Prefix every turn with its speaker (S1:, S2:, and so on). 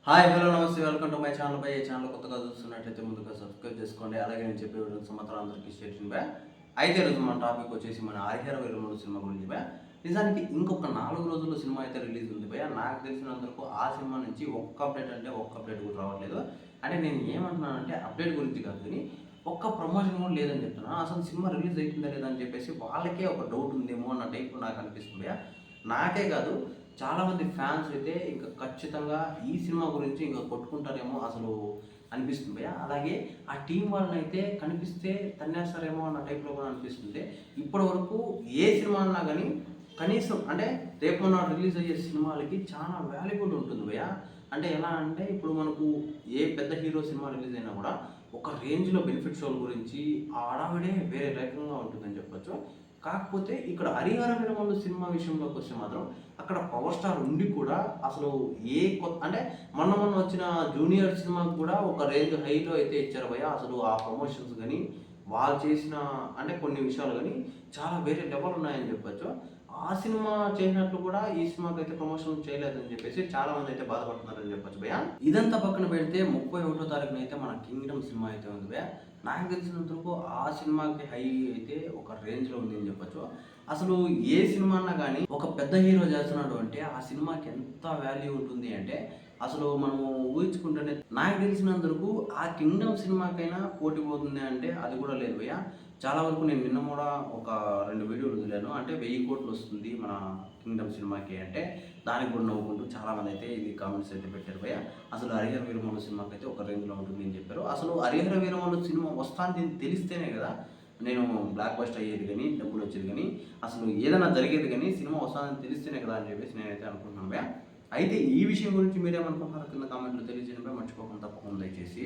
S1: Hi hello నమస్తే welcome to my channel. ఈ channel కొత్తగా చూస్తున్నట్లయితే ముందుగా సబ్స్క్రైబ్ చేసుకోండి. అలాగే నేను చెప్పే సంవత్సరం అందరికీ స్టేషన్ బా అయితే రోజు మన టాపిక్ వచ్చేసి మన హరిహర వీరమల్లు సినిమా గురించి బా. నిజానికి ఇంకొక 4 రోజుల్లో సినిమా అయితే రిలీజ్ ఉంది భయ. నాకు తెలిసినంతవరకు ఆ సినిమా నుంచి ఒక్క అప్డేట్ కూడా రావట్లేదు. అంటే నేను ఏమంటున్నానంటే అప్డేట్ గురించి కాదు కానీ ఒక్క ప్రమోషన్ కూడా లేదని చెప్తున్నా. అసలు సినిమా రిలీజ్ అవుతుందా లేదా అని చెప్పేసి వాళ్ళకే ఒక డౌట్ ఉందేమో అన్న టైప్ నాకు అనిపిస్తుంది భయ. నాకే కాదు చాలామంది ఫ్యాన్స్ అయితే ఇంకా ఖచ్చితంగా ఈ సినిమా గురించి ఇంకా కొట్టుకుంటారేమో అసలు అనిపిస్తుంది భయ్య. అలాగే ఆ టీం వాళ్ళని అయితే కనిపిస్తే తన్నేస్తారేమో అన్న టైప్లో కూడా అనిపిస్తుంది. ఇప్పటి వరకు ఏ సినిమా అన్నా కానీ కనీసం అంటే రేపు మొన్న రిలీజ్ అయ్యే సినిమాలకి చాలా వాల్యుబుల్ ఉంటుంది భయ్య. అంటే ఎలా అంటే ఇప్పుడు మనకు ఏ పెద్ద హీరో సినిమా రిలీజ్ అయినా కూడా ఒక రేంజ్లో బెనిఫిట్ షోల గురించి ఆ హడావిడే వేరే రకంగా ఉంటుందని చెప్పొచ్చు. కాకపోతే ఇక్కడ హరిహర వీరమల్లు సినిమా విషయంలోకి వస్తే మాత్రం అక్కడ పవర్ స్టార్ ఉండి కూడా అసలు ఏ కొత్త అంటే మొన్న వచ్చిన జూనియర్ సినిమాకి కూడా ఒక రేంజ్ హైలో అయితే ఇచ్చారు భయ్య. అసలు ఆ ప్రమోషన్స్ కానీ వాళ్ళు చేసిన అంటే కొన్ని విషయాలు కానీ చాలా వేరే లెవెల్ ఉన్నాయని చెప్పొచ్చు. ఆ సినిమా చేసినట్లు కూడా ఈ సినిమాకి అయితే ప్రమోషన్ చేయలేదని చెప్పేసి చాలా మంది అయితే బాధపడుతున్నారని చెప్పొచ్చు భయ్య. ఇదంతా పక్కన పెడితే 31వ తారీఖున అయితే మన కింగ్డమ్ సినిమా అయితే ఉంది భయ్య. నాకు తెలిసినంతవరకు ఆ సినిమాకి హై అయితే ఒక రేంజ్లో ఉంది అని చెప్పొచ్చు. అసలు ఏ సినిమా అన్నా కానీ ఒక పెద్ద హీరో చేస్తున్నాడు అంటే ఆ సినిమాకి ఎంత వాల్యూ ఉంటుంది అంటే అసలు మనము ఊహించుకుంటేనే నాకు తెలిసినందుకు ఆ కింగ్డమ్ సినిమాకైనా పోటీ పోతుంది అంటే అది కూడా లేదు భయ్య. చాలా వరకు నేను నిన్న కూడా ఒక 2 వీడియోలు వదిలాను. అంటే 1000 కోట్లు వస్తుంది మన కింగ్డమ్ సినిమాకి అంటే దానికి కూడా నవ్వుకుంటూ చాలామంది అయితే ఇది కామెంట్స్ అయితే పెట్టారు భయ్య. అసలు హరిహర వీరమల్లు సినిమాకి అయితే ఒక రేంజ్లో ఉంటుంది అని చెప్పారు. అసలు హరిహర వీరమల్లు సినిమా వస్తాను తెలిస్తేనే కదా నేను బ్లాక్ బస్టర్ అయ్యేది కానీ డబ్బులు వచ్చేది కానీ అసలు ఏదైనా జరిగేది కానీ సినిమా వస్తుందని తెలిస్తేనే కదా అని చెప్పేసి నేనైతే అనుకుంటున్నాను భయ్య. అయితే ఈ విషయం గురించి మీరేమనుకుంటున్నారు కింద కామెంట్లో తెలియజేయడం మర్చిపోకుండా తప్పకుండా దయచేసి.